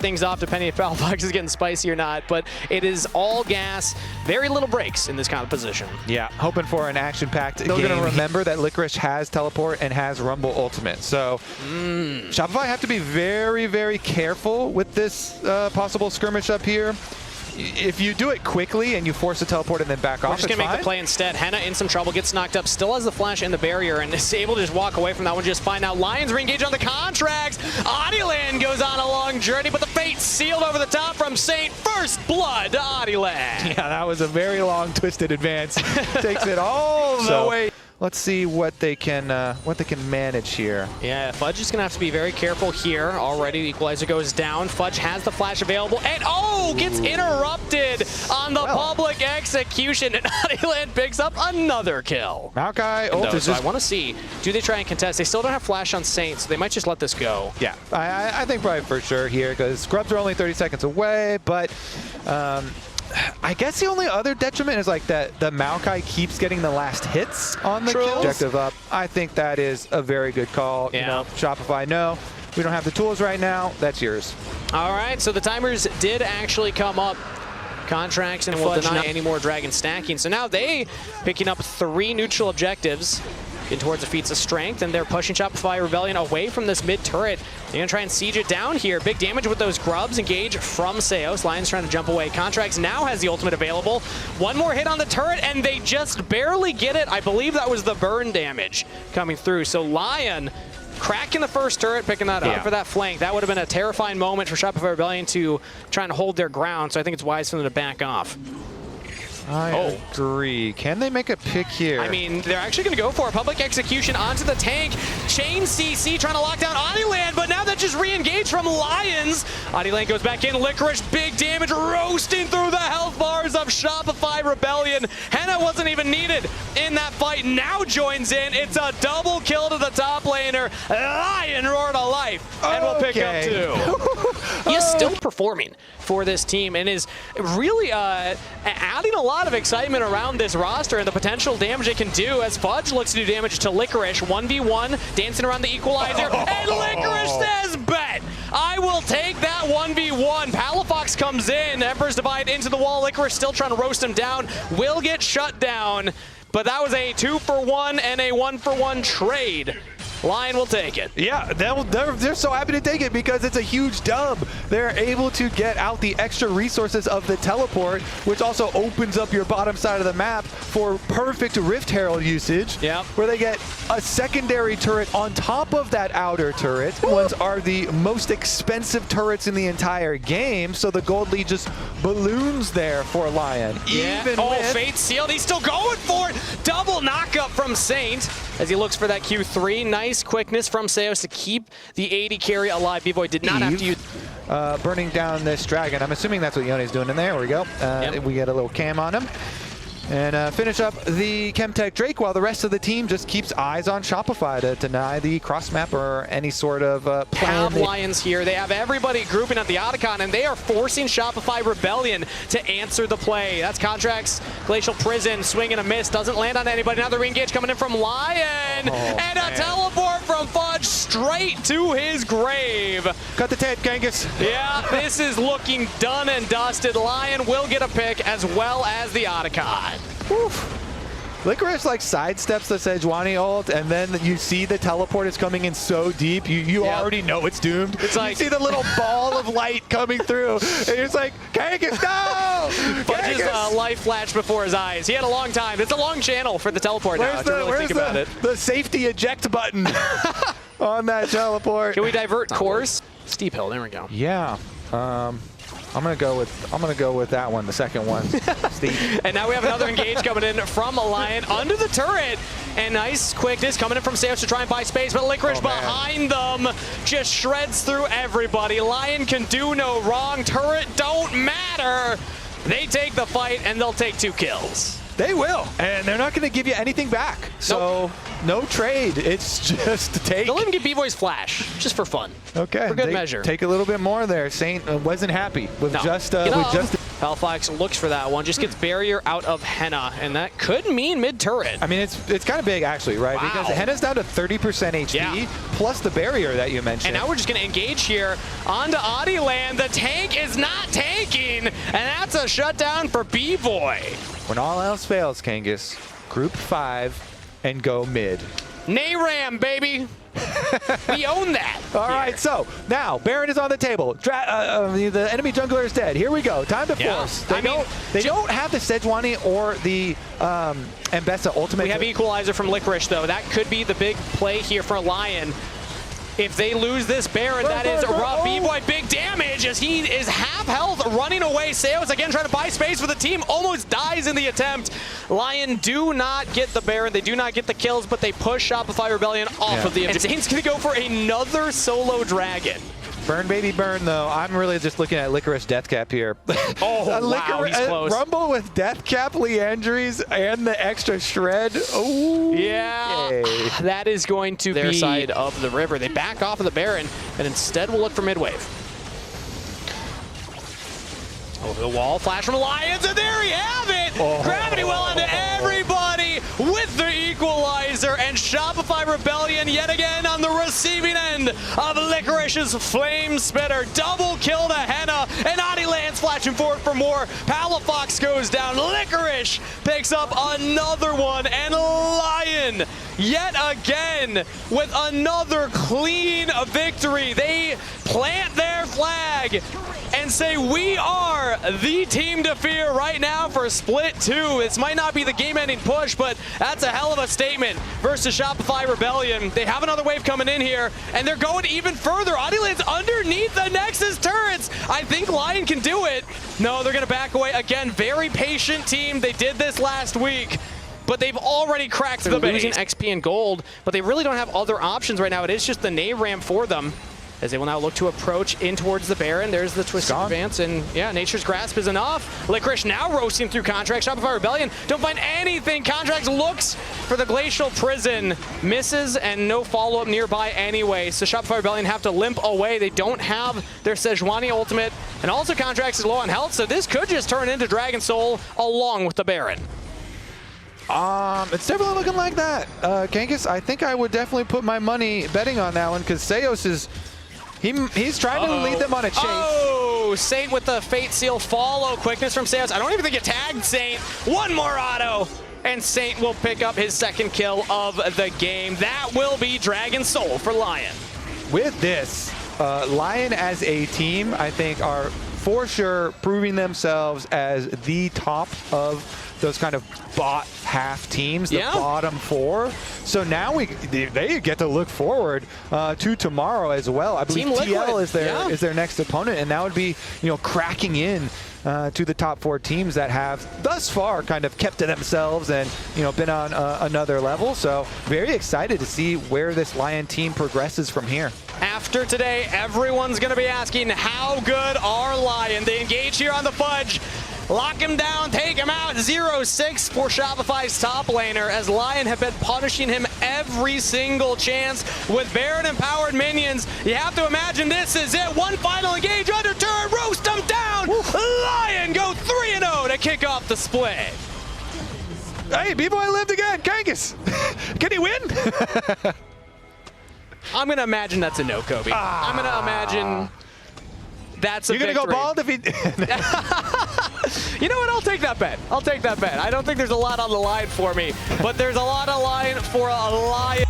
things off depending if Battlebox is getting spicy or not, but it is all gas, very little breaks in this kind of position. Yeah, hoping for an action-packed game. They're going to remember that Licorice has teleport and has Rumble ultimate, so Shopify have to be very, very careful with this possible skirmish up here. If you do it quickly and you force a teleport and then back off, We're just going to make the play instead. Henna in some trouble, gets knocked up, still has the flash and the barrier, and is able to just walk away from that one just fine. Now Lions re-engage on the contracts. Oniland goes on a long journey, but the fate sealed over the top from Saint. First blood to Oniland. Yeah, that was a very long twisted advance. Takes it all the way. Let's see what they can manage here. Yeah, Fudge is going to have to be very careful here. Already the equalizer goes down. Fudge has the flash available, and gets interrupted on the public execution, and Oniland picks up another kill. Maokai ult is so I want to see, do they try and contest? They still don't have flash on Saint, so they might just let this go. Yeah, I think probably for sure here, because Scrubs are only 30 seconds away, but I guess the only other detriment is like that the Maokai keeps getting the last hits on the kills. Objective up. I think that is a very good call. Yeah. You know, Shopify, no, we don't have the tools right now. That's yours. All right, so the timers did actually come up. Contracts and will deny any more dragon stacking. So now they picking up 3 neutral objectives in towards the feats of strength, and they're pushing Shopify Rebellion away from this mid turret. They're gonna try and siege it down here. Big damage with those grubs. Engage from Seos. Lion's trying to jump away. Contracts now has the ultimate available. One more hit on the turret, and they just barely get it. I believe that was the burn damage coming through. So Lion cracking the first turret, picking that up for that flank. That would have been a terrifying moment for Shopify Rebellion to try and hold their ground, so I think it's wise for them to back off. I agree. Can they make a pick here? I mean, they're actually going to go for a public execution onto the tank. Chain CC trying to lock down Oniland, but now that just re-engaged from Lions. Oniland goes back in. Licorice, big damage, roasting through the health bars of Shopify Rebellion. Henna wasn't even needed in that fight. Now joins in. It's a double kill to the top laner. Lion roar to life, and will pick up 2. He is still performing for this team and is really adding a lot of excitement around this roster and the potential damage it can do as Fudge looks to do damage to Licorice. 1v1, dancing around the equalizer, and Licorice says, bet! I will take that 1v1. Palafox comes in, Emperor's Divide into the wall. Licorice still trying to roast him down, will get shut down, but that was a 2-for-1 and a 1-for-1 trade. Lion will take it. Yeah, they're so happy to take it because it's a huge dub. They're able to get out the extra resources of the teleport, which also opens up your bottom side of the map for perfect Rift Herald usage, where they get a secondary turret on top of that outer turret. Ones are the most expensive turrets in the entire game, so the gold lead just balloons there for Lion. Even Fate sealed. He's still going for it. Double knockup from Saint as he looks for that Q3. Nice quickness from Seos to keep the 80 carry alive. B-Boy did not have to use... burning down this dragon. I'm assuming that's what Yone's doing in there. There we go. We get a little cam on him. And finish up the Chemtech Drake while the rest of the team just keeps eyes on Shopify to deny the cross map or any sort of plan. Have Lions here. They have everybody grouping at the Otacon, and they are forcing Shopify Rebellion to answer the play. That's Contracts, Glacial Prison, swing and a miss. Doesn't land on anybody. Now the re-engage coming in from Lion. And a teleport from Fudge straight to his grave. Cut the tape, Genghis. Yeah, this is looking done and dusted. Lion will get a pick as well as the Otacon. Oof. Licorice like sidesteps the Sejuani ult, and then you see the teleport is coming in so deep, you already know it's doomed. It's like you see the little ball of light coming through, and it's like, Kangas, no! Fudge's life flashed before his eyes. He had a long time. It's a long channel for the teleport now, to really think about it. The safety eject button on that teleport. Can we divert course? Steep hill, there we go. Yeah. I'm gonna go with that one, the second one. And now we have another engage coming in from a Lion under the turret. And nice quickness coming in from Seos to try and buy space, but Licorice behind them just shreds through everybody. Lion can do no wrong. Turret don't matter. They take the fight and they'll take 2 kills. They will, and they're not going to give you anything back. So no trade. It's just take. They'll even give B-Boys flash, just for fun. Okay. For good measure. Take a little bit more there. Saint wasn't happy with just Hellfox looks for that one, just gets barrier out of Henna, and that could mean mid-turret. I mean, it's kind of big, actually, right? Wow. Because Henna's down to 30% HP, plus the barrier that you mentioned. And now we're just going to engage here onto Adiland. The tank is not tanking, and that's a shutdown for B-Boy. When all else fails, Kangas, group 5 and go mid. Nayram, baby. We own that. All right, so now Baron is on the table. The enemy jungler is dead. Here we go. Time to force. They don't have the Sejuani or the Mbessa ultimate. We have Equalizer from Licorice, though. That could be the big play here for Lyon. If they lose this Baron, that is rough. B-Boy, big damage as he is half health running away. Seos again trying to buy space for the team. Almost dies in the attempt. Lyon do not get the Baron. They do not get the kills, but they push Shopify Rebellion off of the objective. And Zane's going to go for another solo dragon. Burn, baby, burn, though. I'm really just looking at Licorice Deathcap here. Oh, wow, he's close. Rumble with Deathcap, Leandries, and the extra shred. Oh, yeah. That is going to be their side of the river. They back off of the Baron, and instead will look for mid-wave. Over the wall, flash from Lions, and there you have it! Gravity well onto everybody with the equalizer, and Shopify Rebellion yet again on the receiving end of Licorice's Flame Spitter. Double kill to Henna, and Adiland's flashing forward for more. Palafox goes down, Licorice picks up another one, and Lyon yet again with another clean victory. They plant their flag and say, we are the team to fear right now for Split 2. This might not be the game-ending push, but that's a hell of a statement versus Shopify Rebellion. They have another wave coming in here, and they're going even further. Adiland's underneath the Nexus turrets. I think Lyon can do it. No, they're going to back away. Again, very patient team. They did this last week, but they've already cracked the base. Losing XP and gold, but they really don't have other options right now. It is just the Nayram for them, as they will now look to approach in towards the Baron. There's the twisted advance, and yeah, Nature's Grasp is enough. Licorice now roasting through Contracts. Shopify Rebellion don't find anything. Contracts looks for the Glacial Prison, misses, and no follow-up nearby anyway. So Shopify Rebellion have to limp away. They don't have their Sejuani ultimate, and also Contracts is low on health, so this could just turn into Dragon Soul along with the Baron. It's definitely looking like that. Kangas, I think I would definitely put my money betting on that one, because Seos is... He's trying to lead them on a chase. Oh, Saint with the Fate Seal follow. Quickness from Seos. I don't even think it tagged Saint. One more auto, and Saint will pick up his second kill of the game. That will be Dragon Soul for Lyon. With this, Lyon as a team, I think, are for sure proving themselves as the top of those kind of bot half teams, the bottom 4. So now they get to look forward to tomorrow as well. I believe TL is their next opponent, and that would be, cracking in to the top 4 teams that have thus far kind of kept to themselves and been on another level. So very excited to see where this Lyon team progresses from here. After today, everyone's going to be asking, how good are Lyon? They engage here on the Fudge. Lock him down, take him out. 0-6 for Shopify's top laner, as Lyon have been punishing him every single chance with Baron-empowered minions. You have to imagine this is it. One final engage, under turn, roast him down. Lyon go 3-0 to kick off the split. Hey, B-Boy lived again. Kangas, can he win? I'm going to imagine that's a no, Kobe. I'm going to imagine that's a victory. You're going to go bald if he... You know what? I'll take that bet. I'll take that bet. I don't think there's a lot on the line for me, but there's a lot on the line for a Lyon.